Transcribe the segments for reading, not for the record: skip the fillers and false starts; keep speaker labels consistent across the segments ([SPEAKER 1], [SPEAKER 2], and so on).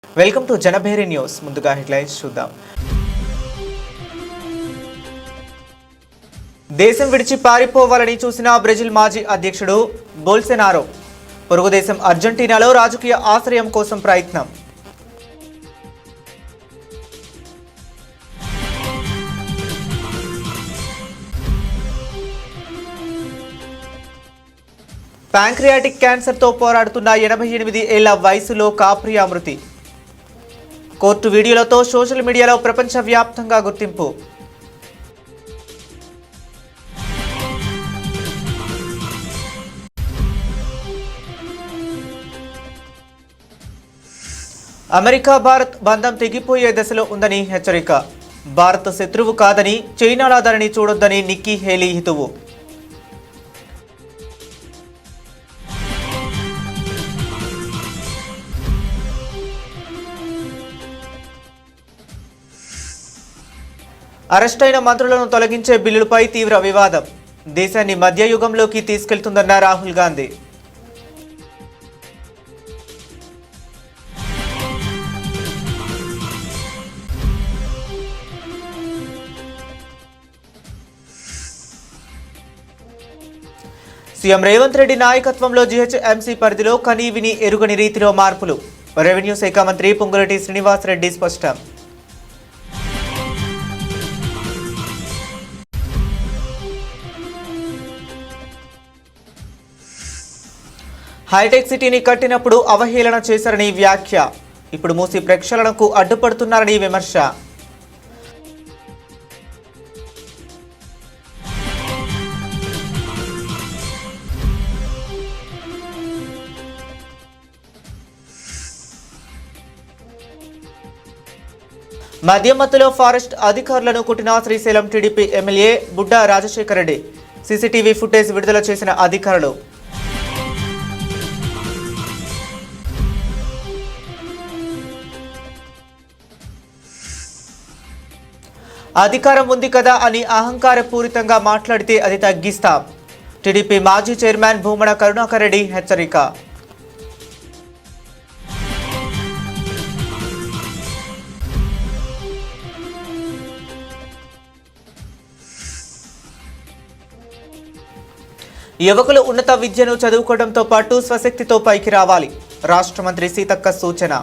[SPEAKER 1] Welcome to Janabheri news. ముందుగా headlines చూద్దాం. దేశం విడిచి పారిపోవాలని చూసిన బ్రెజిల్ మాజీ అధ్యక్షుడు బోల్సోనారో. పొరుగు దేశం అర్జెంటీనాలో రాజకీయ ఆశ్రయం కోసం ప్రయత్నం. ప్యాంక్రియాటిక్ క్యాన్సర్తో పోరాడుతున్న 88 ఏళ్ల వయసులో కాప్రియా మృతి. కోర్టు వీడియోలతో సోషల్ మీడియాలో ప్రపంచవ్యాప్తంగా గుర్తింపు. అమెరికా భారత్ బంధం తెగిపోయే దశలో ఉందని హెచ్చరిక. భారత్ శత్రువు కాదని, చైనాలా దానిని చూడొద్దని నిక్కీ హేలీ హితువు. అరెస్టైన మంత్రులను తొలగించే బిల్లులపై తీవ్ర వివాదం. దేశాన్ని మధ్యయుగంలోకి తీసుకెళ్తుందన్న రాహుల్ గాంధీ. సీఎం రేవంత్ రెడ్డి నాయకత్వంలో జీహెచ్ఎంసీ పరిధిలో కనీవిని ఎరుగని రీతిలో మార్పులు. రెవెన్యూ శాఖ మంత్రి పొంగులేటి శ్రీనివాసరెడ్డి స్పష్టం. హైటెక్ సిటీని కట్టినప్పుడు అవహేళన చేశారని వ్యాఖ్య. ఇప్పుడు మూసి ప్రక్షాళనకు అడ్డుపడుతున్నారని విమర్శ. మద్యమత్తులో ఫారెస్ట్ అధికారులను కుట్టిన Srisailam TDP MLA Budda Rajasekhara Reddy. CCTV footage విడుదల చేసిన అధికారులు. అధికారం ఉంది కదా అని అహంకారపూరితంగా మాట్లాడితే అది తగ్గిస్తాం. టీడీపీ మాజీ చైర్మన్ భూమన కరుణాకర్ రెడ్డి హెచ్చరిక. యువకులు ఉన్నత విద్యను చదువుకోవడంతో పాటు స్వశక్తితో పైకి రావాలి. రాష్ట్ర మంత్రి సీతక్క సూచన.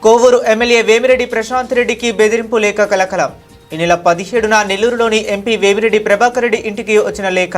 [SPEAKER 1] కోవూరు ఎమ్మెల్యే వేమిరెడ్డి ప్రశాంత్ రెడ్డికి బెదిరింపు లేఖ కలకలం. ఈ నెల 17న నెల్లూరులోని ఎంపీ వేమిరెడ్డి ప్రభాకర్ రెడ్డి ఇంటికి వచ్చిన లేఖ.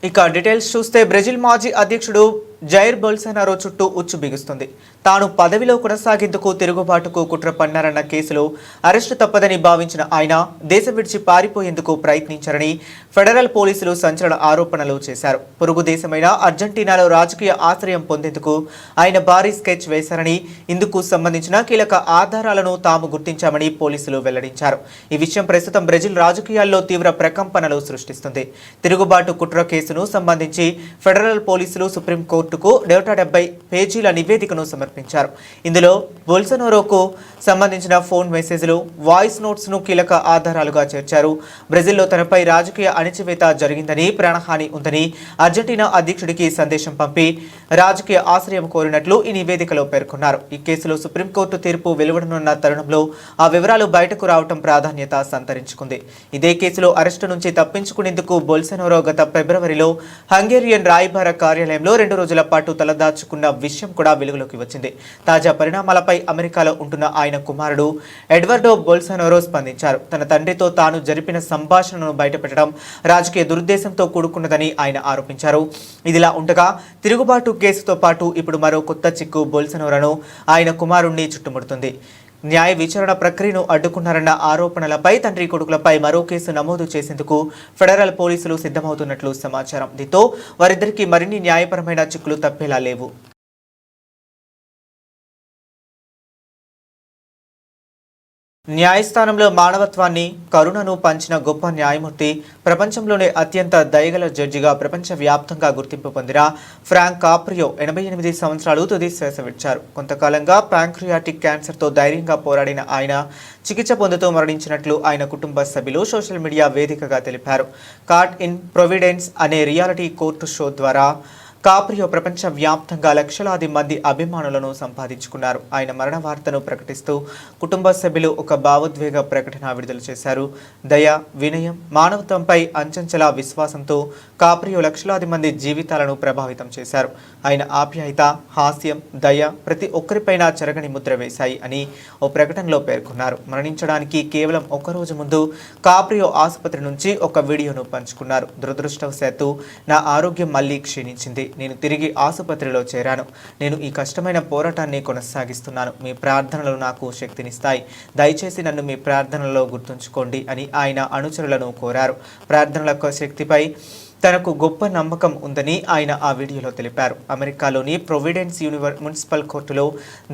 [SPEAKER 1] ఇక డీటెయిల్స్ చూస్తే బ్రెజిల్ మాజీ అధ్యక్షుడు జైర్ బోల్సోనారో చుట్టూ ఉచ్చు బిగుస్తుంది. తాను పదవిలో కొనసాగేందుకు తిరుగుబాటుకు కుట్ర పన్నారన్న కేసులో అరెస్టు తప్పదని భావించిన ఆయన దేశం విడిచి పారిపోయేందుకు ప్రయత్నించారని ఫెడరల్ పోలీసులు సంచలన ఆరోపణలు చేశారు. పొరుగు దేశమైన అర్జెంటీనాలో రాజకీయ ఆశ్రయం పొందేందుకు ఆయన భారీ స్కెచ్ వేశారని, ఇందుకు సంబంధించిన కీలక ఆధారాలను తాము గుర్తించామని పోలీసులు వెల్లడించారు. ఈ విషయం ప్రస్తుతం బ్రెజిల్ రాజకీయాల్లో తీవ్ర ప్రకంపనలు సృష్టిస్తుంది. తిరుగుబాటు కుట్ర కేసును సంబంధించి ఫెడరల్ పోలీసులు సుప్రీంకోర్టుకు 170 పేజీల నివేదికను సమర్పించారు. ఇందులో బోల్సోనారోకు సంబంధించిన ఫోన్ మెసేజ్లు, వాయిస్ నోట్స్ ను కీలక ఆధారాలుగా చేర్చారు. బ్రెజిల్లో తనపై రాజకీయ అణచివేత జరిగిందని, ప్రాణహాని ఉందని అర్జెంటీనా అధ్యక్షుడికి సందేశం పంపి రాజకీయ ఆశ్రయం కోరినట్లు ఈ నివేదికలో పేర్కొన్నారు. ఈ కేసులో సుప్రీంకోర్టు తీర్పు వెలువడనున్న తరుణంలో ఆ వివరాలు బయటకు రావడం ప్రాధాన్యత సంతరించుకుంది. ఇదే కేసులో అరెస్టు నుంచి తప్పించుకునేందుకు బోల్సోనారో గత ఫిబ్రవరిలో హంగేరియన్ రాయబార కార్యాలయంలో 2 రోజుల పాటు తలదాచుకున్న విషయం కూడా వెలుగులోకి వచ్చింది. తాజా పరిణామాలపై అమెరికాలో ఉంటున్న ఆయన కుమారుడు ఎడ్వర్డో బోల్సోనారో స్పందించారు. తన తండ్రితో తాను జరిపిన సంభాషణను బయటపెట్టడం రాజకీయ దురుద్దేశంతో కూడుకున్నదని ఆయన ఆరోపించారు. ఇదిలా ఉండగా తిరుగుబాటు కేసుతో పాటు ఇప్పుడు మరో కొత్త చిక్కు బోల్సోనారోను ఆయన కుమారుణ్ణి చుట్టుముడుతుంది. న్యాయ విచారణ ప్రక్రియను అడ్డుకున్నారన్న ఆరోపణలపై తండ్రి కొడుకులపై మరో కేసు నమోదు చేసేందుకు ఫెడరల్ పోలీసులు సిద్ధమవుతున్నట్లు సమాచారం. దీంతో వారిద్దరికీ మరిన్ని న్యాయపరమైన చిక్కులు తప్పేలా లేవు. న్యాయస్థానంలో మానవత్వాన్ని కరుణను పంచిన గొప్ప న్యాయమూర్తి, ప్రపంచంలోనే అత్యంత దయగల జడ్జిగా ప్రపంచవ్యాప్తంగా గుర్తింపు పొందిన ఫ్రాంక్ కాప్రియో 88 సంవత్సరాలు తుది శ్వాస విడిచారు. కొంతకాలంగా ప్యాంక్రియాటిక్ క్యాన్సర్తో ధైర్యంగా పోరాడిన ఆయన చికిత్స పొందుతూ మరణించినట్లు ఆయన కుటుంబ సభ్యులు సోషల్ మీడియా వేదికగా తెలిపారు. కాట్ ఇన్ ప్రొవిడెన్స్ అనే రియాలిటీ కోర్టు షో ద్వారా కాప్రియో ప్రపంచవ్యాప్తంగా లక్షలాది మంది అభిమానులను సంపాదించుకున్నారు. ఆయన మరణ వార్తను ప్రకటిస్తూ కుటుంబ సభ్యులు ఒక భావోద్వేగ ప్రకటన విడుదల చేశారు. దయ, వినయం, మానవత్వంపై అంచంచల విశ్వాసంతో కాప్రియో లక్షలాది మంది జీవితాలను ప్రభావితం చేశారు. ఆయన ఆప్యాయత, హాస్యం, దయ ప్రతి ఒక్కరిపైన చెరగని ముద్ర వేశాయి అని ఓ ప్రకటనలో పేర్కొన్నారు. మరణించడానికి కేవలం ఒక్కరోజు ముందు కాప్రియో ఆసుపత్రి నుంచి ఒక వీడియోను పంచుకున్నారు. దురదృష్టవశాత్తు నా ఆరోగ్యం మళ్లీ క్షీణించింది. నేను తిరిగి ఆసుపత్రిలో చేరాను. నేను ఈ కష్టమైన పోరాటాన్ని కొనసాగిస్తున్నాను. మీ ప్రార్థనలు నాకు శక్తినిస్తాయి. దయచేసి నన్ను మీ ప్రార్థనలలో గుర్తుంచుకోండి అని ఆయన అనుచరులను కోరారు. ప్రార్థనల శక్తిపై తనకు గొప్ప నమ్మకం ఉందని ఆయన ఆ వీడియోలో తెలిపారు. అమెరికాలోని ప్రొవిడెన్స్ మున్సిపల్ కోర్టులో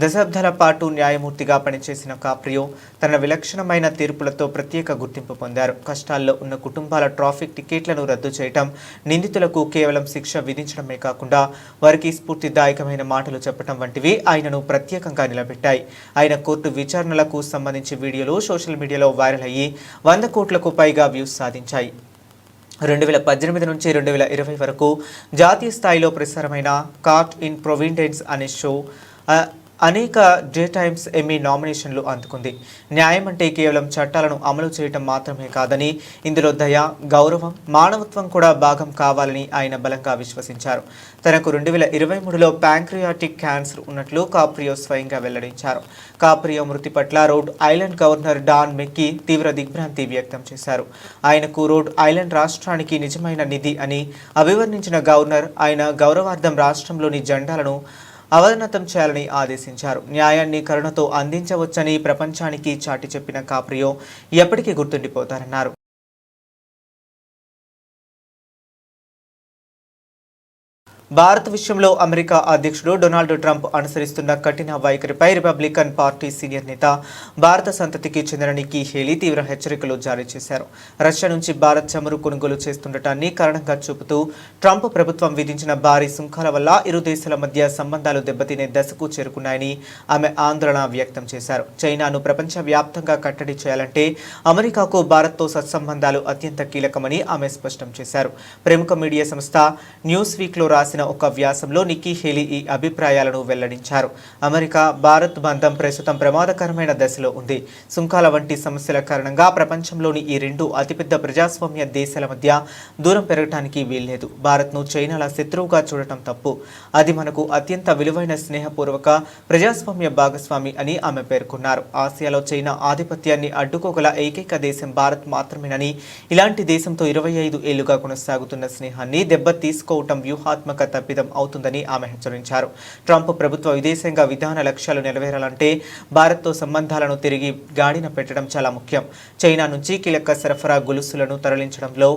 [SPEAKER 1] దశాబ్దాల పాటు న్యాయమూర్తిగా పనిచేసిన కాప్రియో తన విలక్షణమైన తీర్పులతో ప్రత్యేక గుర్తింపు పొందారు. కష్టాల్లో ఉన్న కుటుంబాల ట్రాఫిక్ టికెట్లను రద్దు చేయటం, నిందితులకు కేవలం శిక్ష విధించడమే కాకుండా వారికి స్ఫూర్తిదాయకమైన మాటలు చెప్పడం వంటివి ఆయనను ప్రత్యేకంగా నిలబెట్టాయి. ఆయన కోర్టు విచారణలకు సంబంధించి వీడియోలు సోషల్ మీడియాలో వైరల్ అయ్యి 100 కోట్లకు పైగా వ్యూస్ సాధించాయి. 2018 నుంచి 2020 వరకు జాతీయ స్థాయిలో ప్రసారమైన కాట్ ఇన్ ప్రొవిడెన్స్ అనే షో అనేక డే టైమ్స్ ఎమ్మీ నామినేషన్లు అందుకుంది. న్యాయం అంటే కేవలం చట్టాలను అమలు చేయటం మాత్రమే కాదని, ఇందులో దయ, గౌరవం, మానవత్వం కూడా భాగం కావాలని ఆయన బలంగా విశ్వసించారు. తనకు 2023లో ప్యాంక్రియాటిక్ క్యాన్సర్ ఉన్నట్లు కాప్రియో స్వయంగా వెల్లడించారు. కాప్రియో మృతి పట్ల రోడ్ ఐలాండ్ గవర్నర్ డాన్ మెక్కీ తీవ్ర దిగ్భ్రాంతి వ్యక్తం చేశారు. ఆయనకు రోడ్ ఐలాండ్ రాష్ట్రానికి నిజమైన నిధి అని అభివర్ణించిన గవర్నర్ ఆయన గౌరవార్థం రాష్ట్రంలోని జెండాలను అవనతం చేయాలని ఆదేశించారు. న్యాయాన్ని కరుణతో అందించవచ్చని ప్రపంచానికి చాటి చెప్పిన కాప్రియో ఎప్పటికీ గుర్తుండిపోతారన్నారు. భారత్ విషయంలో అమెరికా అధ్యక్షుడు డొనాల్డ్ ట్రంప్ అనుసరిస్తున్న కఠిన వైఖరిపై రిపబ్లికన్ పార్టీ సీనియర్ నేత, భారత సంతతికి చెందిన నిక్కీ హేలీ తీవ్ర హెచ్చరికలు జారీ చేశారు. రష్యా నుంచి భారత్ చమురు కొనుగోలు చేస్తుండటాన్ని కారణంగా చూపుతూ ట్రంప్ ప్రభుత్వం విధించిన భారీ సుంకాల వల్ల ఇరు దేశాల మధ్య సంబంధాలు దెబ్బతినే దశకు చేరుకున్నాయని ఆమె ఆందోళన వ్యక్తం చేశారు. చైనాను ప్రపంచవ్యాప్తంగా కట్టడి చేయాలంటే అమెరికాకు భారత్తో సత్సంబంధాలు అత్యంత కీలకమని ఆమె స్పష్టం చేశారు. ప్రముఖ మీడియా సంస్థ న్యూస్ వీక్లో రాసిన ఒక వ్యాసంలో నిక్కీ హేలీ ఈ అభిప్రాయాలను వెల్లడించారు. అమెరికా భారత్ బంధం ప్రస్తుతం ప్రమాదకరమైన దశలో ఉంది. సుంకాల వంటి సమస్యల కారణంగా ప్రపంచంలోని ఈ రెండు అతిపెద్ద ప్రజాస్వామ్య దేశాల మధ్య దూరం పెరగటానికి వీల్లేదు. భారత్ను చైనాల శత్రువుగా చూడటం తప్పు. అది మనకు అత్యంత విలువైన స్నేహపూర్వక ప్రజాస్వామ్య భాగస్వామి అని ఆమె పేర్కొన్నారు. ఆసియాలో చైనా ఆధిపత్యాన్ని అడ్డుకోగల ఏకైక దేశం భారత్ మాత్రమేనని, ఇలాంటి దేశంతో 25 ఏళ్లుగా కొనసాగుతున్న స్నేహాన్ని దెబ్బ తీసుకోవటం వ్యూహాత్మక తప్పిదం అవుతుందని ఆమె హెచ్చరించారు. ట్రంప్ ప్రభుత్వ విదేశాంగ విధాన లక్ష్యాలు నెరవేరాలంటే భారత్తో సంబంధాలను తిరిగి గాడిన పెట్టడం చాలా ముఖ్యం. చైనా నుంచి కీలక సరఫరా గొలుసులను తరలించడంలో,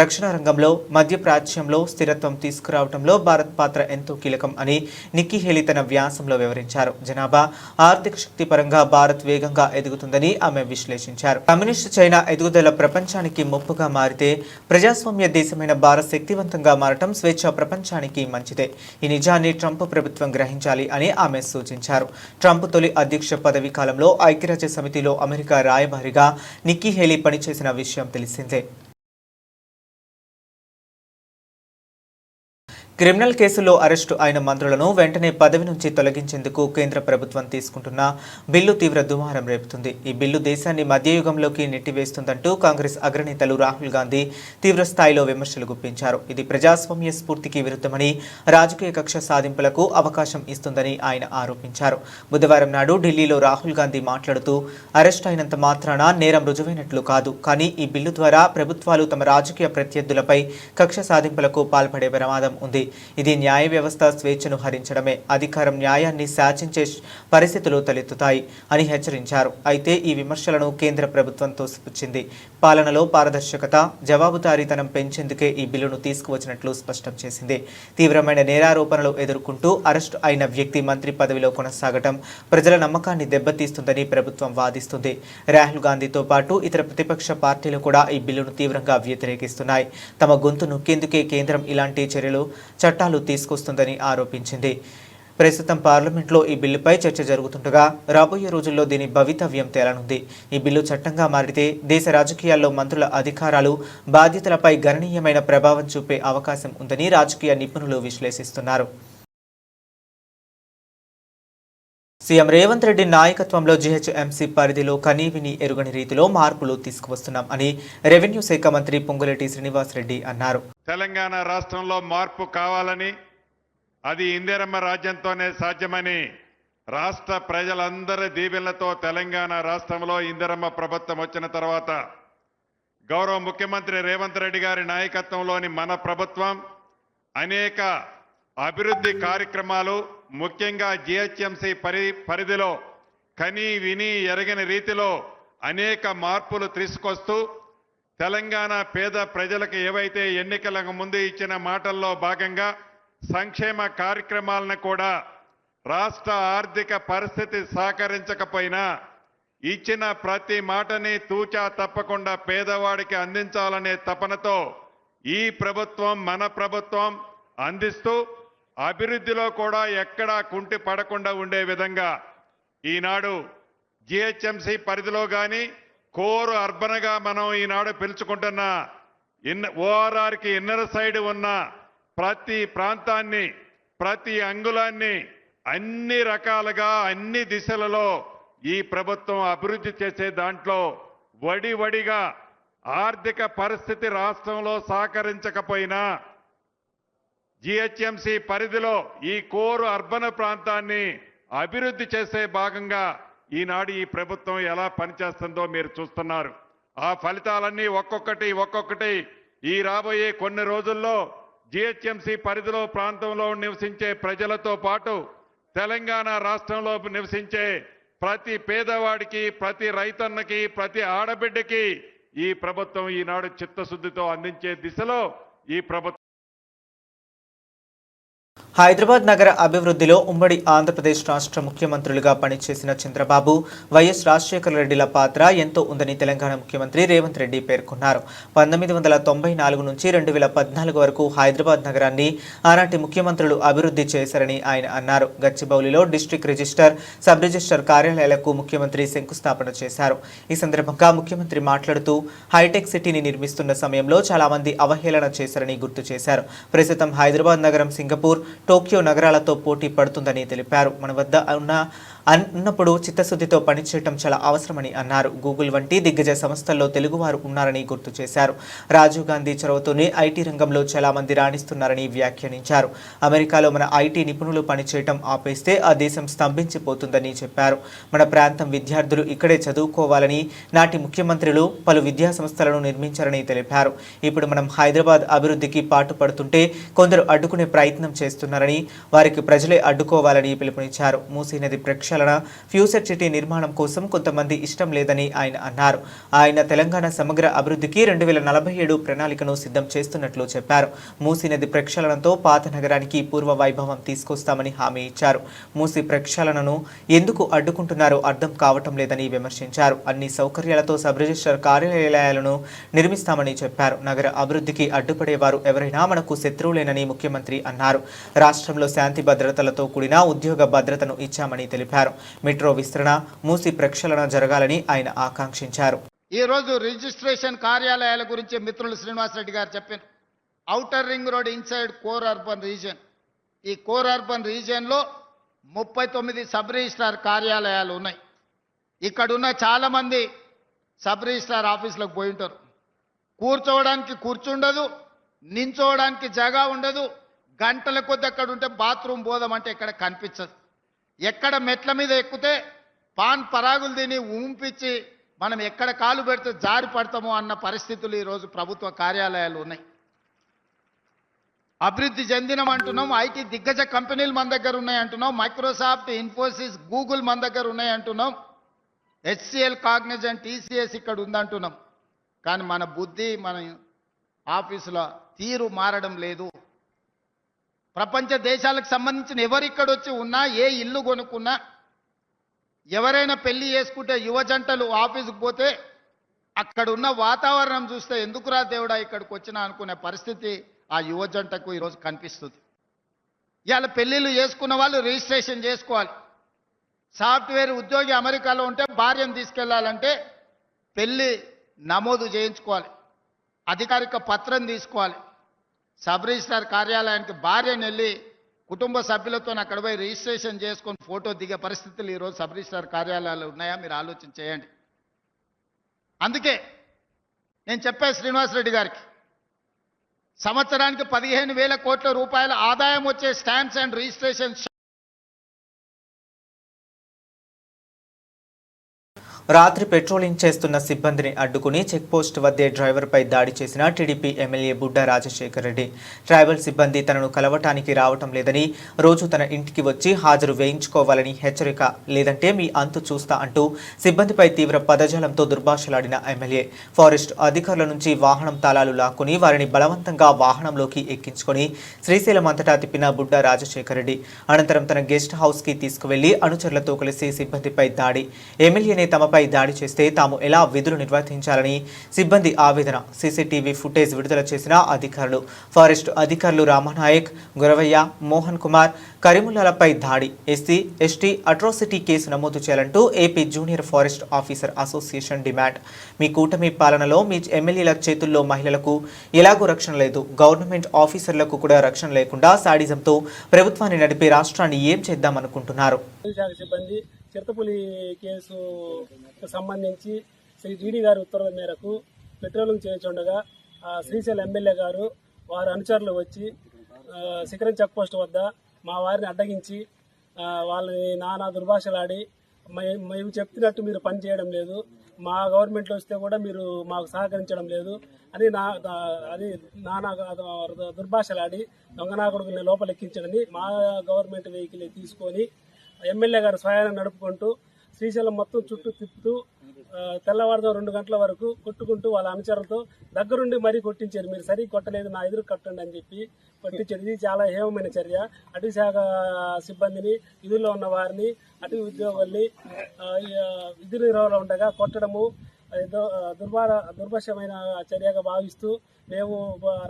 [SPEAKER 1] రక్షణ రంగంలో, మధ్యప్రాచ్యంలో స్థిరత్వం తీసుకురావడంలో భారత్ పాత్ర ఎంతో కీలకం అని నిక్కీ హేలీ తన వ్యాసంలో వివరించారు. జనాభా, ఆర్థిక శక్తి పరంగా భారత్ వేగంగా ఎదుగుతుందని ఆమె విశ్లేషించారు. కమ్యూనిస్టు చైనా ఎదుగుదల ప్రపంచానికి ముప్పుగా మారితే ప్రజాస్వామ్య దేశమైన భారత్ శక్తివంతంగా మారటం స్వేచ్ఛ ప్రపంచానికి మంచిదే. ఈ నిజాన్ని ట్రంప్ ప్రభుత్వం గ్రహించాలి అని ఆమె సూచించారు. ట్రంప్ తొలి అధ్యక్ష పదవీ కాలంలో ఐక్యరాజ్య సమితిలో అమెరికా రాయబారిగా నిక్కీ హేలీ పనిచేసిన విషయం తెలిసిందే. క్రిమినల్ కేసుల్లో అరెస్టు అయిన మంత్రులను వెంటనే పదవి నుంచి తొలగించేందుకు కేంద్ర ప్రభుత్వం తీసుకుంటున్న బిల్లు తీవ్ర దుమారం రేపుతుంది. ఈ బిల్లు దేశాన్ని మధ్యయుగంలోకి నెట్టివేస్తుందంటూ కాంగ్రెస్ అగ్రనేతలు రాహుల్ గాంధీ తీవ్ర స్థాయిలో విమర్శలు గుప్పించారు. ఇది ప్రజాస్వామ్య స్ఫూర్తికి విరుద్ధమని, రాజకీయ కక్ష సాధింపులకు అవకాశం ఇస్తుందని ఆయన ఆరోపించారు. బుధవారం నాడు ఢిల్లీలో రాహుల్ గాంధీ మాట్లాడుతూ, అరెస్ట్ అయినంత మాత్రాన నేరం రుజువైనట్లు కాదు, కానీ ఈ బిల్లు ద్వారా ప్రభుత్వాలు తమ రాజకీయ ప్రత్యర్థులపై కక్ష సాధింపులకు పాల్పడే ప్రమాదం ఉంది. ఇది న్యాయ వ్యవస్థ స్వేచ్ఛను హరించడమే, అధికారం న్యాయాన్ని శాసించే పరిస్థితులు తలెత్తుతాయి అని హెచ్చరించారు. అయితే ఈ విమర్శలను కేంద్ర ప్రభుత్వం తోసిపుచ్చింది. పాలనలో పారదర్శకత, జవాబుదారీతనం పెంచేందుకే ఈ బిల్లును తీసుకువచ్చినట్లు స్పష్టం చేసింది. తీవ్రమైన నేరారోపణలు ఎదుర్కొంటూ అరెస్టు అయిన వ్యక్తి మంత్రి పదవిలో కొనసాగటం ప్రజల నమ్మకాన్ని దెబ్బతీస్తుందని ప్రభుత్వం వాదిస్తుంది. రాహుల్ గాంధీతో పాటు ఇతర ప్రతిపక్ష పార్టీలు కూడా ఈ బిల్లును తీవ్రంగా వ్యతిరేకిస్తున్నాయి. తమ గొంతు నొక్కేందుకే కేంద్రం ఇలాంటి చట్టాలు తీసుకొస్తుందని ఆరోపించింది. ప్రస్తుతం పార్లమెంట్లో ఈ బిల్లుపై చర్చ జరుగుతుండగా రాబోయే రోజుల్లో దీని భవితవ్యం తేలనుంది. ఈ బిల్లు చట్టంగా మారితే దేశ రాజకీయాల్లో మంత్రుల అధికారాలు, బాధ్యతలపై గణనీయమైన ప్రభావం చూపే అవకాశం ఉందని రాజకీయ నిపుణులు విశ్లేషిస్తున్నారు. సీఎం రేవంత్ రెడ్డి నాయకత్వంలో జీహెచ్ఎంసీ పరిధిలో కనీవిని ఎరుగని రీతిలో మార్పులు తీసుకువస్తున్నాం అని రెవెన్యూ శాఖ మంత్రి పొంగులేటి శ్రీనివాసరెడ్డి అన్నారు.
[SPEAKER 2] తెలంగాణ రాష్ట్రంలో మార్పు కావాలని, అది ఇందిరమ్మ రాజ్యంతోనే సాధ్యమని రాష్ట్ర ప్రజలందరి దీవెనలతో తెలంగాణ రాష్ట్రంలో ఇందిరమ్మ ప్రభుత్వం వచ్చిన తర్వాత గౌరవ ముఖ్యమంత్రి రేవంత్ రెడ్డి గారి నాయకత్వంలోని మన ప్రభుత్వం అనేక అభివృద్ధి కార్యక్రమాలు, ముఖ్యంగా జీహెచ్ఎంసీ పరిధిలో కని విని ఎరగని రీతిలో అనేక మార్పులు తీసుకొస్తూ తెలంగాణ పేద ప్రజలకు ఏవైతే ఎన్నికలకు ముందు ఇచ్చిన మాటల్లో భాగంగా సంక్షేమ కార్యక్రమాలను కూడా రాష్ట్ర ఆర్థిక పరిస్థితి సహకరించకపోయినా ఇచ్చిన ప్రతి మాటని తూచా తప్పకుండా పేదవాడికి అందించాలనే తపనతో ఈ ప్రభుత్వం, మన ప్రభుత్వం అందిస్తూ అభివృద్ధిలో కూడా ఎక్కడా కుంటి పడకుండా ఉండే విధంగా ఈనాడు జీహెచ్ఎంసీ పరిధిలో కానీ కోర్ అర్బన్గా మనం ఈనాడు పిలుచుకుంటున్న ఓఆర్ఆర్కి ఇన్నర్ సైడ్ ఉన్న ప్రతి ప్రాంతాన్ని, ప్రతి అంగుళాన్ని అన్ని రకాలుగా అన్ని దిశలలో ఈ ప్రభుత్వం అభివృద్ధి చేసే దాంట్లో వడివడిగా ఆర్థిక పరిస్థితి రాష్ట్రంలో సహకరించకపోయినా జీహెచ్ఎంసీ పరిధిలో ఈ కోరు అర్బన్ ప్రాంతాన్ని అభివృద్ధి చేసే భాగంగా ఈనాడు ఈ ప్రభుత్వం ఎలా పనిచేస్తుందో మీరు చూస్తున్నారు. ఆ ఫలితాలన్నీ ఒక్కొక్కటి ఈ రాబోయే కొన్ని రోజుల్లో జీహెచ్ఎంసీ పరిధిలో ప్రాంతంలో నివసించే ప్రజలతో పాటు తెలంగాణ రాష్ట్రంలో నివసించే ప్రతి పేదవాడికి, ప్రతి రైతన్నకి, ప్రతి ఆడబిడ్డకి ఈ ప్రభుత్వం ఈనాడు చిత్తశుద్ధితో అందించే దిశలో ఈ ప్రభుత్వం.
[SPEAKER 1] హైదరాబాద్ నగర అభివృద్ధిలో ఉమ్మడి ఆంధ్రప్రదేశ్ రాష్ట్ర ముఖ్యమంత్రులుగా పనిచేసిన చంద్రబాబు, వైఎస్ రాజశేఖర రెడ్డిల పాత్ర ఎంతో ఉందని తెలంగాణ ముఖ్యమంత్రి రేవంత్ రెడ్డి పేర్కొన్నారు. 1994 నుంచి 2014 వరకు హైదరాబాద్ నగరాన్ని ఆనాటి ముఖ్యమంత్రులు అభివృద్ధి చేశారని ఆయన అన్నారు. గచ్చిబౌలిలో డిస్ట్రిక్ట్ రిజిస్టర్, సబ్ రిజిస్టర్ కార్యాలయాలకు ముఖ్యమంత్రి శంకుస్థాపన చేశారు. ఈ సందర్భంగా ముఖ్యమంత్రి మాట్లాడుతూ హైటెక్ సిటీని నిర్మిస్తున్న సమయంలో చాలా మంది అవహేళన చేశారని గుర్తు చేశారు. ప్రస్తుతం హైదరాబాద్ నగరం సింగపూర్, టోక్యో నగరాలతో పోటీ పడుతుందని తెలిపారు. మన వద్ద ఉన్నప్పుడు చిత్తశుద్ధితో పనిచేయటం చాలా అవసరమని అన్నారు. గూగుల్ వంటి దిగ్గజ సంస్థల్లో తెలుగువారు ఉన్నారని గుర్తు చేశారు. రాజీవ్ గాంధీ చొరవతోనే ఐటీ రంగంలో చాలా మంది రాణిస్తున్నారని వ్యాఖ్యానించారు. అమెరికాలో మన ఐటీ నిపుణులు పనిచేయటం ఆపేస్తే ఆ దేశం స్తంభించిపోతుందని చెప్పారు. మన ప్రాంతం విద్యార్థులు ఇక్కడే చదువుకోవాలని నాటి ముఖ్యమంత్రులు పలు విద్యా సంస్థలను నిర్మించారని తెలిపారు. ఇప్పుడు మనం హైదరాబాద్ అభివృద్ధికి పాటుపడుతుంటే కొందరు అడ్డుకునే ప్రయత్నం చేస్తున్నారని, వారికి ప్రజలే అడ్డుకోవాలని పిలుపునిచ్చారు. మూసీ నది ప్రక్షాళన, ఫ్యూచర్ సిటీ నిర్మాణం కోసం కొంతమంది ఇష్టం లేదని ఆయన అన్నారు. ఆయన తెలంగాణ సమగ్ర అభివృద్ధికి 2047 ప్రణాళికను సిద్ధం చేస్తున్నట్లు చెప్పారు. మూసీ నది ప్రక్షాళనతో పాత నగరానికి పూర్వ వైభవం తీసుకొస్తామని హామీ ఇచ్చారు. మూసీ ప్రక్షాళనను ఎందుకు అడ్డుకుంటున్నారో అర్థం కావటం లేదని విమర్శించారు. అన్ని సౌకర్యాలతో సబ్ రిజిస్టర్ కార్యాలయాలను నిర్మిస్తామని చెప్పారు. నగర అభివృద్ధికి అడ్డుపడేవారు ఎవరైనా మనకు శత్రువులేనని ముఖ్యమంత్రి అన్నారు. రాష్ట్రంలో శాంతి భద్రతలతో కూడిన ఉద్యోగ భద్రతను ఇచ్చామని తెలిపారు. మెట్రో విస్తరణ, మూసీ ప్రక్షాళన జరగాలని ఆయన ఆకాంక్షించారు.
[SPEAKER 3] ఈ రోజు రిజిస్ట్రేషన్ కార్యాలయాల గురించి మిత్రులు శ్రీనివాసరెడ్డి గారు చెప్పారు. Outer ring road inside core urban region, ఈ కోర్ అర్బన్ రీజియన్లో 39 సబ్ రిజిస్ట్రార్ కార్యాలయాలు ఉన్నాయి. ఇక్కడున్న చాలా మంది సబ్ రిజిస్ట్రార్ ఆఫీసులకు పోయి ఉంటారు. కూర్చోవడానికి కూర్చుండదు, నించోవడానికి జగా ఉండదు. గంటల కొద్ది అక్కడ ఉంటే బాత్రూమ్ పోదామంటే ఇక్కడ కనిపించదు. ఎక్కడ మెట్ల మీద ఎక్కితే పాన్ పరాగులు తిని ఊంపించి మనం ఎక్కడ కాలు పెడితే జారి పడతామో అన్న పరిస్థితులు ఈరోజు ప్రభుత్వ కార్యాలయాలు ఉన్నాయి. అభివృద్ధి చెందినం అంటున్నాం, ఐటీ దిగ్గజ కంపెనీలు మన దగ్గర ఉన్నాయి అంటున్నాం, మైక్రోసాఫ్ట్, ఇన్ఫోసిస్, గూగుల్ మన దగ్గర ఉన్నాయి అంటున్నాం, హెచ్సిఎల్, కాగ్నిజెంట్, టీసీఎస్ ఇక్కడ ఉందంటున్నాం. కానీ మన బుద్ధి, మన ఆఫీసుల తీరు మారడం లేదు. ప్రపంచ దేశాలకు సంబంధించిన ఎవరు ఇక్కడ వచ్చి ఉన్నా, ఏ ఇల్లు కొనుక్కున్నా, ఎవరైనా పెళ్లి చేసుకుంటే యువ జంటలు ఆఫీసుకు పోతే అక్కడ ఉన్న వాతావరణం చూస్తే ఎందుకురా దేవుడా ఇక్కడికి వచ్చినా అనుకునే పరిస్థితి ఆ యువ జంటకు ఈరోజు కనిపిస్తుంది. ఇవాళ పెళ్లిళ్ళు చేసుకున్న వాళ్ళు రిజిస్ట్రేషన్ చేసుకోవాలి. సాఫ్ట్వేర్ ఉద్యోగి అమెరికాలో ఉంటే భార్యను తీసుకెళ్లాలంటే పెళ్లి నమోదు చేయించుకోవాలి, అధికారిక పత్రం తీసుకోవాలి. సబ్ రిజిస్ట్రార్ కార్యాలయానికి భార్యను వెళ్ళి కుటుంబ సభ్యులతో అక్కడ పోయి రిజిస్ట్రేషన్ చేసుకొని ఫోటో దిగే పరిస్థితులు ఈరోజు సబ్ రిజిస్ట్రార్ కార్యాలయాలు ఉన్నాయా? మీరు ఆలోచన చేయండి. అందుకే నేను చెప్పా శ్రీనివాసరెడ్డి గారికి, సంవత్సరానికి 15,000 కోట్ల రూపాయల ఆదాయం వచ్చే స్టాంప్స్ అండ్ రిజిస్ట్రేషన్
[SPEAKER 1] రాత్రి పెట్రోలింగ్ చేస్తున్న సిబ్బందిని అడ్డుకుని చెక్పోస్ట్ వద్దే డ్రైవర్పై దాడి చేసిన TDP MLA Budda Rajasekhar Reddy. Tribal సిబ్బంది తనను కలవటానికి రావటం లేదని, రోజు తన ఇంటికి వచ్చి హాజరు వేయించుకోవాలని హెచ్చరిక, లేదంటే మీ అంతు చూస్తా అంటూ సిబ్బందిపై తీవ్ర పదజాలంతో దుర్భాషలాడిన ఎమ్మెల్యే ఫారెస్ట్ అధికారుల నుంచి వాహనం తాళాలు లాక్కుని వారిని బలవంతంగా వాహనంలోకి ఎక్కించుకొని శ్రీశైలం అంతటా తిప్పిన బుడ్డా రాజశేఖర్ రెడ్డి అనంతరం తన గెస్ట్ హౌస్ కి తీసుకువెళ్లి అనుచరులతో కలిసి సిబ్బందిపై దాడి. ఎమ్మెల్యేనే తమపై దాడి చేస్తే తాము ఎలా విధులు నిర్వర్తించాలని సిబ్బంది ఆవేదన. సీసీటీవీ ఫుటేజ్ విడుదల చేసిన అధికారులు. ఫారెస్ట్ అధికారులు రామనాయక్, గురవయ్య, మోహన్ కుమార్, కరీముల్లాలపై దాడి. ఎస్సీ ఎస్టీ అట్రాసిటీ కేసు నమోదు చేయాలంటూ AP junior forest officer association demand. మీ కూటమి పాలనలో మీ ఎమ్మెల్యేల చేతుల్లో మహిళలకు ఎలాగో రక్షణ లేదు, గవర్నమెంట్ ఆఫీసర్లకు కూడా రక్షణ లేకుండా సాడిజంతో ప్రభుత్వాన్ని నడిపే రాష్ట్రాన్ని ఏం చేద్దామనుకుంటున్నారు?
[SPEAKER 4] చిరతపులి కేసు సంబంధించి శ్రీ జీడీ గారి ఉత్తర్వుల మేరకు పెట్రోలింగ్ చేయించుండగా శ్రీశైలం ఎమ్మెల్యే గారు వారి అనుచరులు వచ్చి శిఖరం చెక్ పోస్ట్ వద్ద మా వారిని అడ్డగించి వాళ్ళని నానా దుర్భాషలాడి, మేము చెప్తున్నట్టు మీరు పని చేయడం లేదు, మా గవర్నమెంట్లో వస్తే కూడా మీరు మాకు సహకరించడం లేదు అని నానా దుర్భాషలాడి దొంగనాకుడుని లోపలెక్కించడని మా గవర్నమెంట్ వెహికల్ తీసుకొని ఎమ్మెల్యే గారు స్వయాన్ని నడుపుకుంటూ శ్రీశైలం మొత్తం చుట్టూ తిప్పుతూ తెల్లవారుతో 2 గంటల వరకు కొట్టుకుంటూ వాళ్ళ అనుచరులతో దగ్గరుండి మరీ కొట్టించారు. మీరు సరిగ్గా కొట్టలేదు, నా ఎదురు కట్టండి అని చెప్పి కొట్టించారు. ఇది చాలా హేమమైన చర్య. అటవీ శాఖ సిబ్బందిని, విధుల్లో ఉన్న వారిని, అటవీ ఉద్యోగుల్ని విధి నిర్వహణలో ఉండగా కొట్టడము దుర్భాషమైన చర్యగా భావిస్తూ మేము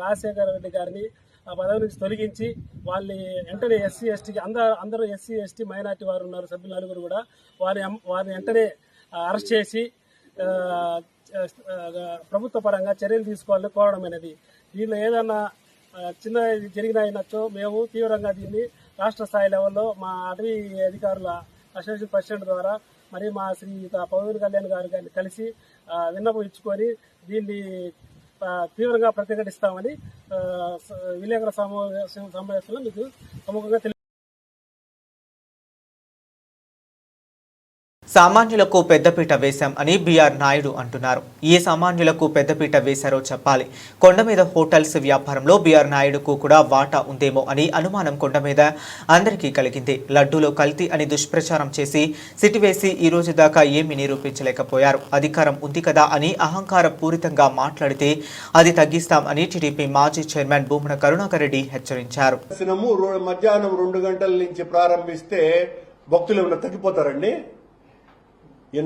[SPEAKER 4] రాజశేఖర రెడ్డి గారిని ఆ పదవి నుంచి తొలగించి వాళ్ళని వెంటనే ఎస్సీ ఎస్టీకి అందరూ ఎస్సీ ఎస్టీ మైనార్టీ వారు ఉన్నారు, సభ్యులు నలుగురు కూడా వారిని వెంటనే అరెస్ట్ చేసి ప్రభుత్వ పరంగా చర్యలు తీసుకోవాలని కోరడమైనది. దీనిలో ఏదన్నా చిన్న జరిగిన అయినచ్చో మేము తీవ్రంగా దీన్ని రాష్ట్ర స్థాయి లెవెల్లో మా అటవీ అధికారుల అసోసియేషన్ ప్రెసిడెంట్ ద్వారా మరి మా శ్రీ పవన్ కళ్యాణ్ గారు కలిసి విన్నపం ఇచ్చుకొని దీన్ని తీవ్రంగా ప్రతిఘటిస్తామని విలేకరుల సమావేశంలో మీకు ప్రముఖంగా
[SPEAKER 1] సామాన్యులకు పెద్దపీట వేశాం అని బీఆర్ నాయుడు అంటున్నారు. ఏ సామాన్యులకు పెద్దపీట వేశారో చెప్పాలి. కొండ మీద హోటల్స్ వ్యాపారంలో బీఆర్ నాయుడుకు కూడా వాటా ఉందేమో అని అనుమానం కొండ మీద అందరికీ కలిగింది. లడ్డూలో కల్తీ అని దుష్ప్రచారం చేసి సిటివేసి ఈ రోజు దాకా ఏమీ నిరూపించలేకపోయారు. అధికారం ఉంది కదా అని అహంకార పూరితంగా మాట్లాడితే అది తగ్గిస్తాం అని టీడీపీ మాజీ చైర్మన్ భూమన కరుణాకర్ రెడ్డి హెచ్చరించారు.
[SPEAKER 5] మధ్యాహ్నం 2 గంటల నుంచి ప్రారంభిస్తే భక్తులు ఏమైనా తగ్గిపోతారండి?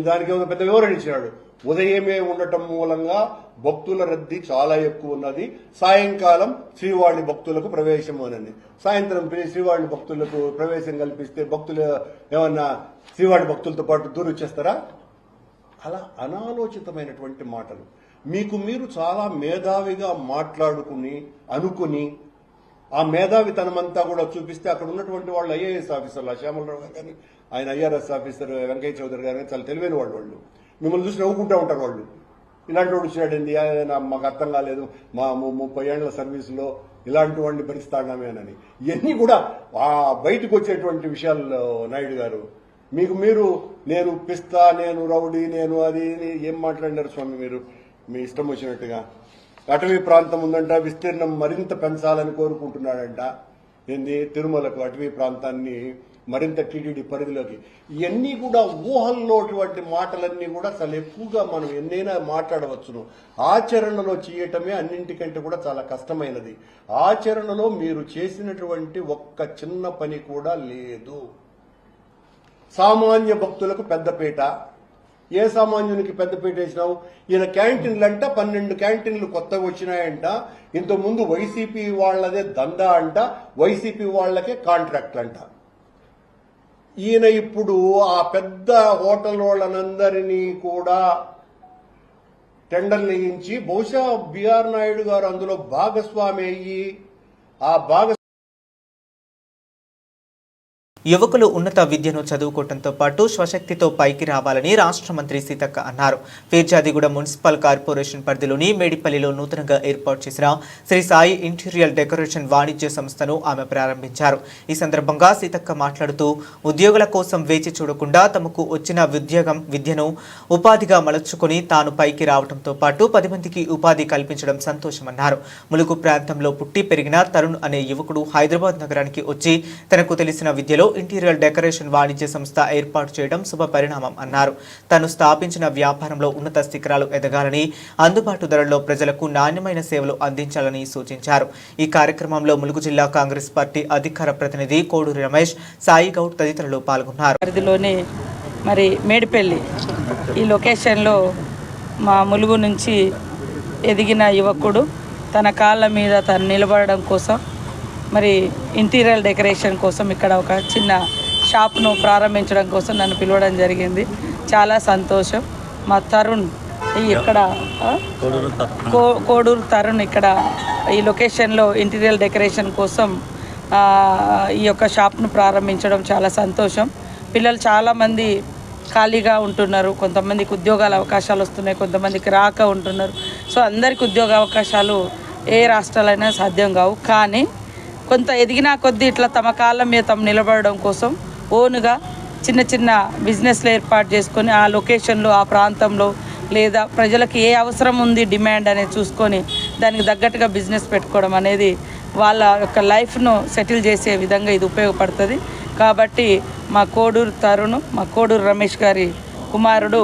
[SPEAKER 5] దానికి ఏమైనా పెద్ద వివరణ ఇచ్చినాడు. ఉదయమే ఉండటం మూలంగా భక్తుల రద్దీ చాలా ఎక్కువ ఉన్నది. సాయంకాలం శ్రీవాణి భక్తులకు ప్రవేశం అని, సాయంత్రం శ్రీవాణి భక్తులకు ప్రవేశం కల్పిస్తే భక్తులు ఏమన్నా శ్రీవాణి భక్తులతో పాటు దూరం వచ్చేస్తారా? అలా అనాలోచితమైనటువంటి మాటలు. మీకు మీరు చాలా మేధావిగా మాట్లాడుకుని అనుకుని ఆ మేధావితనమంతా కూడా చూపిస్తే అక్కడ ఉన్నటువంటి వాళ్ళు ఐఏఎస్ ఆఫీసర్లు, శ్యామలరావు గారు కానీ ఆయన ఐఆర్ఎస్ ఆఫీసర్ వెంకయ్య చౌదరి గారు కానీ చాలా తెలివైన వాళ్ళు మిమ్మల్ని చూసి నవ్వుకుంటూ ఉంటారు. వాళ్ళు ఇలాంటి వాడు వచ్చినాడండి, మాకు అర్థం కాలేదు, మా 30 ఏళ్ల సర్వీసులో ఇలాంటి వాడిని భరిస్తాడామేనని. ఇవన్నీ కూడా బయటకు వచ్చేటువంటి విషయాలు. నాయుడు గారు మీకు మీరు నేను పిస్తా, నేను రౌడీ, నేను అది ఏం మాట్లాడినారు స్వామి మీరు మీ ఇష్టం వచ్చినట్టుగా? అటవీ ప్రాంతం ఉందంట, విస్తీర్ణం మరింత పెంచాలని కోరుకుంటున్నాడంట. ఏంది తిరుమలకు అటవీ ప్రాంతాన్ని మరింత టీటీడీ పరిధిలోకి. ఇవన్నీ కూడా ఊహల్లోటువంటి మాటలన్నీ కూడా చాలా ఎక్కువగా మనం ఎన్నైనా మాట్లాడవచ్చును. ఆచరణలో చేయటమే అన్నింటికంటే కూడా చాలా కష్టమైనది. ఆచరణలో మీరు చేసినటువంటి ఒక్క చిన్న పని కూడా లేదు. సామాన్య భక్తులకు పెద్దపీట. ఏ సామాన్యునికి పెద్దపీట వేసినావు? ఈయన క్యాంటీన్లు అంట 12 క్యాంటీన్లు కొత్తగా వచ్చినాయంట. ఇంతకుముందు వైసీపీ వాళ్లదే దందా అంట, వైసీపీ వాళ్లకే కాంట్రాక్ట్లు అంట. ఈయన ఇప్పుడు ఆ పెద్ద హోటల్ వాళ్ళనందరినీ కూడా టెండర్లు వేయించి బహుశా బిఆర్ నాయుడు గారు అందులో భాగస్వామి అయ్యి ఆ
[SPEAKER 1] యువకులు ఉన్నత విద్యను చదువుకోవడంతో పాటు స్వశక్తితో పైకి రావాలని రాష్ట్ర మంత్రి సీతక్క అన్నారు. ఫిర్జాదిగూడ మున్సిపల్ కార్పొరేషన్ పరిధిలోని మేడిపల్లిలో నూతనంగా ఏర్పాటు చేసిన శ్రీ సాయి ఇంటీరియర్ డెకరేషన్ వాణిజ్య సంస్థను ఆమె ప్రారంభించారు. ఈ సందర్భంగా సీతక్క మాట్లాడుతూ ఉద్యోగుల కోసం వేచి చూడకుండా తమకు వచ్చిన విద్యను ఉపాధిగా మలుచుకొని తాను పైకి రావడంతో పాటు 10 మందికి ఉపాధి కల్పించడం సంతోషమన్నారు. ములుగు ప్రాంతంలో పుట్టి పెరిగిన తరుణ్ అనే యువకుడు హైదరాబాద్ నగరానికి వచ్చి తనకు తెలిసిన విద్యలో ఇంటీరియర్ డెకరేషన్ వాణిజ్య సంస్థ ఏర్పాటు చేయడం శుభ పరిణామం అన్నారు. తాను స్థాపించిన వ్యాపారంలో ఉన్నత శిఖరాలు ఎదగాలని, అందుబాటు ధరల్లో ప్రజలకు నాణ్యమైన సేవలు అందించాలని సూచించారు. ఈ కార్యక్రమంలో ములుగు జిల్లా కాంగ్రెస్ పార్టీ అధికార ప్రతినిధి కోడూరి రమేష్, సాయి గౌడ్ తదితరులు పాల్గొన్నారు.
[SPEAKER 6] పరిధిలోని మరి మేడిపల్లి ఈ లొకేషన్లో మా ములుగు నుంచి ఎదిగిన యువకుడు తన కాళ్ళ మీద తను నిలబడడం కోసం మరి ఇంటీరియర్ డెకరేషన్ కోసం ఇక్కడ ఒక చిన్న షాప్ను ప్రారంభించడం కోసం నన్ను పిలవడం జరిగింది. చాలా సంతోషం. మా తరుణ్ ఇక్కడ కోడూరు తరుణ్ ఇక్కడ ఈ లొకేషన్లో ఇంటీరియర్ డెకరేషన్ కోసం ఈ యొక్క షాప్ను ప్రారంభించడం చాలా సంతోషం. పిల్లలు చాలామంది ఖాళీగా ఉంటున్నారు, కొంతమందికి ఉద్యోగాల అవకాశాలు వస్తున్నాయి, కొంతమందికి రాక ఉంటున్నారు. సో అందరికీ ఉద్యోగ అవకాశాలు ఏ రాష్ట్రాలైనా సాధ్యం కావు. కానీ కొంత ఎదిగినా కొద్దీ ఇట్లా తమ కాళ్ళ మీద తమ నిలబడడం కోసం ఓన్గా చిన్న చిన్న బిజినెస్లు ఏర్పాటు చేసుకొని ఆ లొకేషన్లో ఆ ప్రాంతంలో లేదా ప్రజలకు ఏ అవసరం ఉంది డిమాండ్ అనేది చూసుకొని దానికి తగ్గట్టుగా బిజినెస్ పెట్టుకోవడం అనేది వాళ్ళ యొక్క లైఫ్ను సెటిల్ చేసే విధంగా ఇది ఉపయోగపడుతుంది. కాబట్టి మా కోడూరు తరుణ్, మా కోడూరు రమేష్ గారి కుమారుడు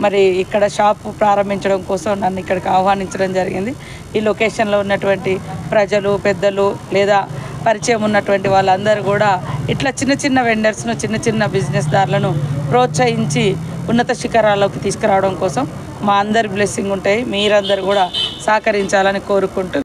[SPEAKER 6] మరి ఇక్కడ షాపు ప్రారంభించడం కోసం నన్ను ఇక్కడికి ఆహ్వానించడం జరిగింది. ఈ లొకేషన్లో ఉన్నటువంటి ప్రజలు, పెద్దలు లేదా పరిచయం ఉన్నటువంటి వాళ్ళందరూ కూడా ఇట్లా చిన్న చిన్న వెండర్స్ను, చిన్న చిన్న బిజినెస్దారులను ప్రోత్సహించి ఉన్నత శిఖరాల్లోకి తీసుకురావడం కోసం మా అందరి బ్లెస్సింగ్ ఉంటాయి. మీరందరూ కూడా సహకరించాలని కోరుకుంటూ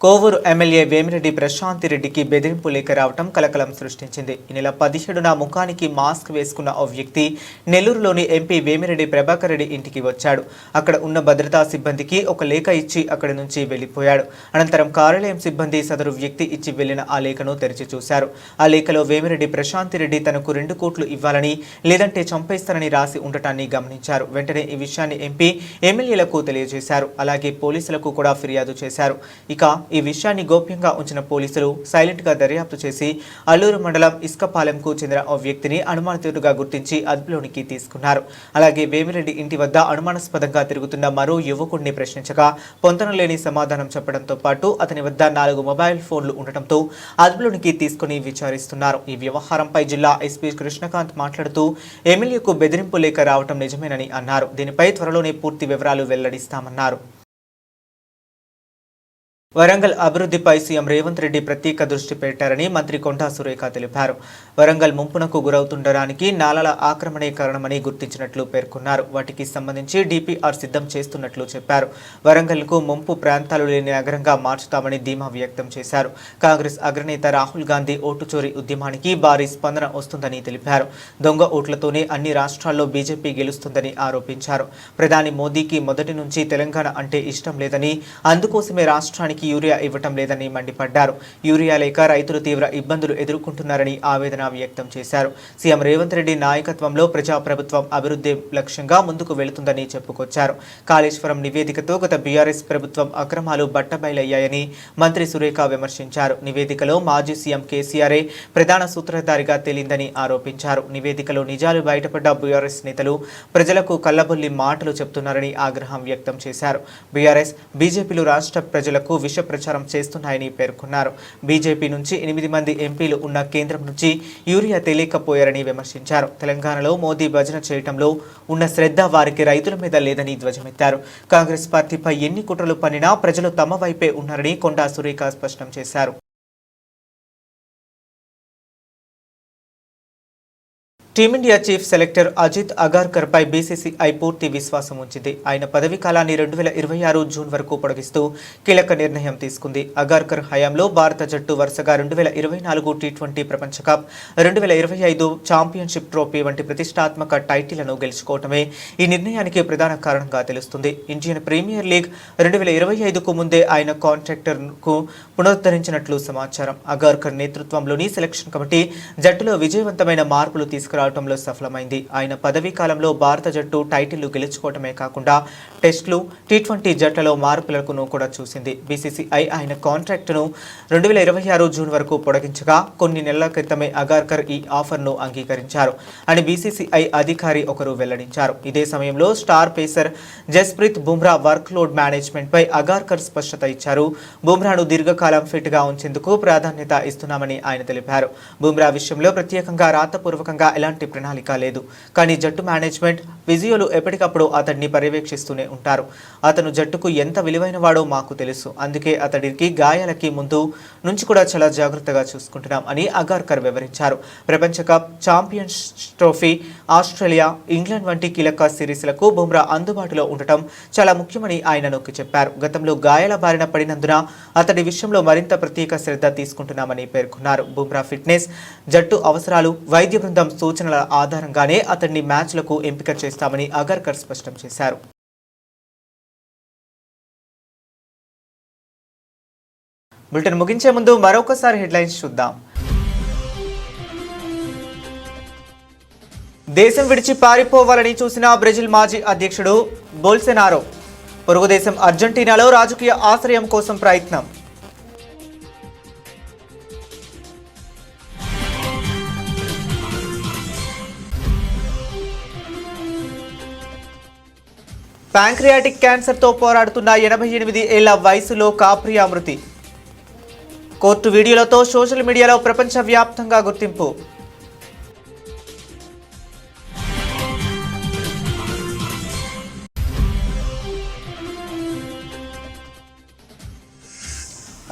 [SPEAKER 1] కోవూరు ఎమ్మెల్యే వేమిరెడ్డి ప్రశాంతి రెడ్డికి బెదిరింపు లేఖ రావడం కలకలం సృష్టించింది. ఈ నెల 17న ముఖానికి మాస్క్ వేసుకున్న ఓ వ్యక్తి నెల్లూరులోని ఎంపీ వేమిరెడ్డి ప్రభాకర్ రెడ్డి ఇంటికి వచ్చాడు. అక్కడ ఉన్న భద్రతా సిబ్బందికి ఒక లేఖ ఇచ్చి అక్కడి నుంచి వెళ్లిపోయాడు. అనంతరం కార్యాలయం సిబ్బంది సదరు వ్యక్తి ఇచ్చి వెళ్లిన ఆ లేఖను తెరిచి చూశారు. ఆ లేఖలో వేమిరెడ్డి ప్రశాంతి రెడ్డి తనకు 2 కోట్లు ఇవ్వాలని లేదంటే చంపేస్తానని రాసి ఉండటాన్ని గమనించారు. వెంటనే ఈ విషయాన్ని ఎంపీ ఎమ్మెల్యేలకు తెలియజేశారు. అలాగే పోలీసులకు కూడా ఫిర్యాదు చేశారు. ఇక ఈ విషయాన్ని గోప్యంగా ఉంచిన పోలీసులు సైలెంట్ గా దర్యాప్తు చేసి అల్లూరు మండలం ఇస్కపాలెంకు చెందిన ఓ వ్యక్తిని అనుమానితుడిగా గుర్తించి అదుపులోనికి తీసుకున్నారు. అలాగే వేమిరెడ్డి ఇంటి వద్ద అనుమానాస్పదంగా తిరుగుతున్న మరో యువకుడిని ప్రశ్నించగా పొంతనలేని సమాధానం చెప్పడంతో పాటు అతని వద్ద 4 మొబైల్ ఫోన్లు ఉండటంతో అదుపులోనికి తీసుకుని విచారిస్తున్నారు. ఈ వ్యవహారంపై జిల్లా ఎస్పీ కృష్ణకాంత్ మాట్లాడుతూ ఎమ్మెల్యేకు బెదిరింపు లేఖ రావడం నిజమేనని అన్నారు. దీనిపై త్వరలోనే పూర్తి వివరాలు వెల్లడిస్తామన్నారు. వరంగల్ అభివృద్ధిపై సీఎం రేవంత్ రెడ్డి ప్రత్యేక దృష్టి పెట్టారని మంత్రి కొండా సురేఖ తెలిపారు. వరంగల్ ముంపునకు గురవుతుండడానికి నాలల ఆక్రమణే కారణమని గుర్తించినట్లు పేర్కొన్నారు. వాటికి సంబంధించి డిపిఆర్ సిద్ధం చేస్తున్నట్లు చెప్పారు. వరంగల్కు ముంపు ప్రాంతాలు లేని నగరంగా మార్చుతామని ధీమా వ్యక్తం చేశారు. కాంగ్రెస్ అగ్రనేత రాహుల్ గాంధీ ఓటు చోరీ ఉద్యమానికి భారీ స్పందన వస్తుందని తెలిపారు. దొంగ ఓట్లతోనే అన్ని రాష్ట్రాల్లో బీజేపీ గెలుస్తుందని ఆరోపించారు. ప్రధాని మోదీకి మొదటి నుంచి తెలంగాణ అంటే ఇష్టం లేదని, అందుకోసమే రాష్ట్రానికి ఎకరానికి యూరియా ఇవ్వటం లేదని మండిపడ్డారు. యూరియా లేక రైతులు తీవ్ర ఇబ్బందులు ఎదుర్కొంటున్నారని ఆవేదన వ్యక్తం చేశారు. సీఎం రేవంత్ రెడ్డి నాయకత్వంలో ప్రజాప్రభుత్వం అభివృద్ధి లక్ష్యంగా ముందుకు వెళుతుందని చెప్పుకొచ్చారు. కాళేశ్వరం నివేదికతో గత బీఆర్ఎస్ ప్రభుత్వం అక్రమాలు బట్టబయలయ్యాయని మంత్రి సురేఖ విమర్శించారు. నివేదికలో మాజీ సీఎం కేసీఆర్ ప్రధాన సూత్రధారిగా తేలిందని ఆరోపించారు. నివేదికలో నిజాలు బయటపడ్డ బీఆర్ఎస్ నేతలు ప్రజలకు కల్లబొల్లి మాటలు చెబుతున్నారని ఆగ్రహం వ్యక్తం చేశారు. బీఆర్ఎస్ బీజేపీలు రాష్ట్ర ప్రజలకు విష ప్రచారం చేస్తున్నాయని పేర్కొన్నారు. బీజేపీ నుంచి 8 మంది ఎంపీలు ఉన్న కేంద్రం నుంచి యూరియా తెలియకపోయారని విమర్శించారు. తెలంగాణలో మోదీ భజన చేయటంలో ఉన్న శ్రద్ధ వారికి రైతుల మీద లేదని ధ్వజమెత్తారు. కాంగ్రెస్ పార్టీపై ఎన్ని కుట్రలు పన్నినా ప్రజలు తమ వైపే ఉన్నారని కొండా సురేఖ స్పష్టం చేశారు. Team India chief selector Ajit Agarkar పై బీసీసీఐ పూర్తి విశ్వాసం ఉంచింది. ఆయన పదవీ కాలాన్ని 2026 జూన్ వరకు పొడిగిస్తూ కీలక నిర్ణయం తీసుకుంది. అగార్కర్ హయాంలో భారత జట్టు వరుసగా 2024 టీ20 ప్రపంచ కప్, 2025 ఛాంపియన్షిప్ ట్రోఫీ వంటి ప్రతిష్టాత్మక టైటిళ్లను గెలుచుకోవటమే ఈ నిర్ణయానికి ప్రధాన కారణంగా తెలుస్తుంది. ఇండియన్ ప్రీమియర్ లీగ్ 2025కు ముందే ఆయన కాంట్రాక్టర్కు పునరుద్ధరించినట్లు సమాచారం. అగార్కర్ నేతృత్వంలోని సెలక్షన్ కమిటీ జట్టులో విజయవంతమైన మార్పులు తీసుకురావడంలో సఫలమైంది. ఆయన పదవీ కాలంలో భారత జట్టు టైటిళ్లు గెలుచుకోవటమే కాకుండా టెస్టులు, టీ20 జట్లలో మార్పులను కూడా చూసింది. బీసీసీఐ ఆయన కాంట్రాక్టును 2026 జూన్ వరకు పొడిగించగా కొన్ని నెలల క్రితమే అగార్కర్ ఈ ఆఫర్ను అంగీకరించారు అని బీసీసీఐ అధికారి ఒకరు వెల్లడించారు. ఇదే సమయంలో star pacer Jasprit Bumrah work load management పై అగార్కర్ స్పష్టత ఇచ్చారు. బుమ్రాను దీర్ఘకాలం ఫిట్ గా ఉంచేందుకు ప్రాధాన్యత ఇస్తున్నామని ఆయన తెలిపారు. బుమ్రా విషయంలో ప్రత్యేకంగా రాతపూర్వకంగా ఎలాంటి ప్రణాళిక లేదు. కానీ జట్టు మేనేజ్మెంట్, ఫిజియోలు ఎప్పటికప్పుడు అతడిని పర్యవేక్షిస్తూనే ఉంటారు. అతను జట్టుకు ఎంత విలువైన వాడో మాకు తెలుసు. అందుకే అతడికి గాయాలకి ముందు నుంచి కూడా చాలా జాగ్రత్తగా చూసుకుంటున్నాం అని అగార్కర్ వివరించారు. ప్రపంచ cup, champions trophy, Australia, England వంటి కీలక సిరీస్లకు బుమ్రా అందుబాటులో ఉండటం చాలా ముఖ్యమని ఆయన నొక్కి చెప్పారు. గతంలో గాయాల బారిన పడినందున అతడి విషయంలో మరింత ప్రత్యేక శ్రద్ధ తీసుకుంటున్నామని పేర్కొన్నారు. బుమ్రా ఫిట్నెస్, జట్టు అవసరాలు, వైద్య బృందం సూచనల ఆధారంగానే అతన్ని మ్యాచ్లకు ఎంపిక చేస్తామని అగార్కర్ స్పష్టం చేశారు. బులెటిన్ ముగించే ముందు మరొకసారి హెడ్లైన్స్ చూద్దాం. దేశం విడిచి పారిపోవాలని చూసిన బ్రెజిల్ మాజీ అధ్యక్షుడు బోల్సోనారో. పొరుగు దేశం అర్జెంటీనాలో రాజకీయ ఆశ్రయం కోసం ప్రయత్నం. ప్యాంక్రియాటిక్ క్యాన్సర్తో పోరాడుతున్న 88 ఏళ్ల వయసులో కాప్రియా మృతి. కోర్టు వీడియోలతో సోషల్ మీడియాలో ప్రపంచవ్యాప్తంగా గుర్తింపు.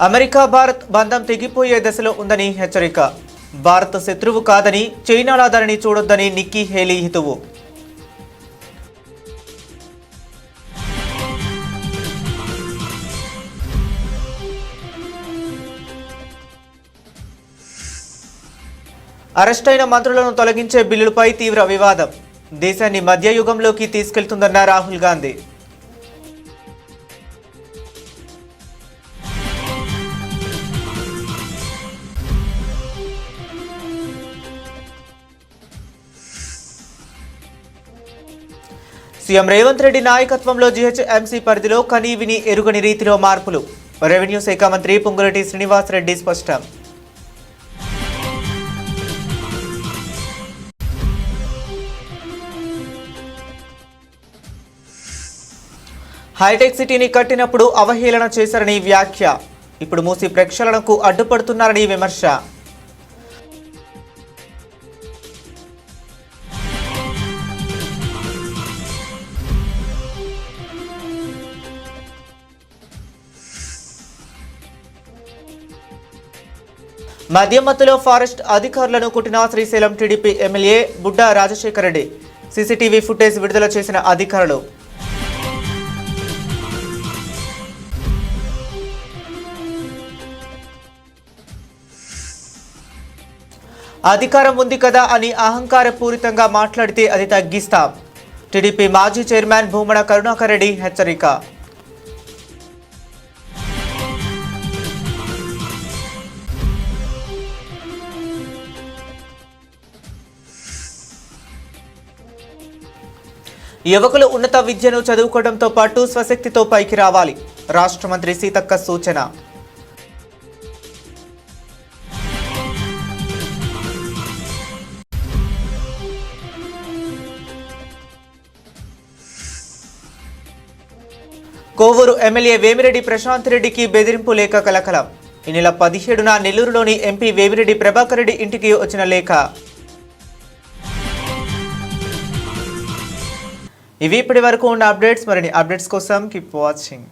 [SPEAKER 1] అమెరికా భారత్ బంధం తెగిపోయే దశలో ఉందని హెచ్చరిక. భారత్ శత్రువు కాదని, చైనాలా దానిని చూడొద్దని నిక్కీ హేలీ హితవు. అరెస్టైన మంత్రులను తొలగించే బిల్లుపై తీవ్ర వివాదం. దేశాన్ని మధ్యయుగంలోకి తీసుకెళ్తుందన్న రాహుల్ గాంధీ. సీఎం రేవంత్ రెడ్డి నాయకత్వంలో జీహెచ్ఎంసీ పరిధిలో కనీవిని ఎరుగని రీతిలో మార్పులు. రెవెన్యూ శాఖ మంత్రి పొంగులేటి శ్రీనివాస్ రెడ్డి స్పష్టం. హైటెక్ సిటీని కట్టినప్పుడు అవహేళన చేశారని వ్యాఖ్య. ఇప్పుడు మూసి ప్రక్షాళనకు అడ్డుపడుతున్నారని విమర్శ. మద్యం మత్తులో ఫారెస్ట్ అధికారులను కుట్టిన Srisailam TDP MLA Budda Rajasekhar Reddy. CCTV footage విడుదల చేసిన అధికారులు. అధికారం ఉంది కదా అని అహంకారపూరితంగా మాట్లాడితే అది తగ్గిస్తాం. టీడీపీ మాజీ చైర్మన్ భూమన కరుణాకర్ రెడ్డి హెచ్చరిక. యువకులు ఉన్నత విద్యను చదువుకోవడంతో పాటు స్వశక్తితో పైకి రావాలి. రాష్ట్ర మంత్రి సీతక్క సూచన. కోవూరు ఎమ్మెల్యే వేమిరెడ్డి ప్రశాంత్ రెడ్డికి బెదిరింపు లేఖ కలకలం. ఈ నెల 17న నెల్లూరులోని ఎంపీ వేమిరెడ్డి ప్రభాకర్ రెడ్డి ఇంటికి వచ్చిన లేఖ. ఇవి ఇప్పటి వరకు ఉన్న అప్డేట్స్. మరిన్ని అప్డేట్స్ కోసం కీప్ వాచింగ్.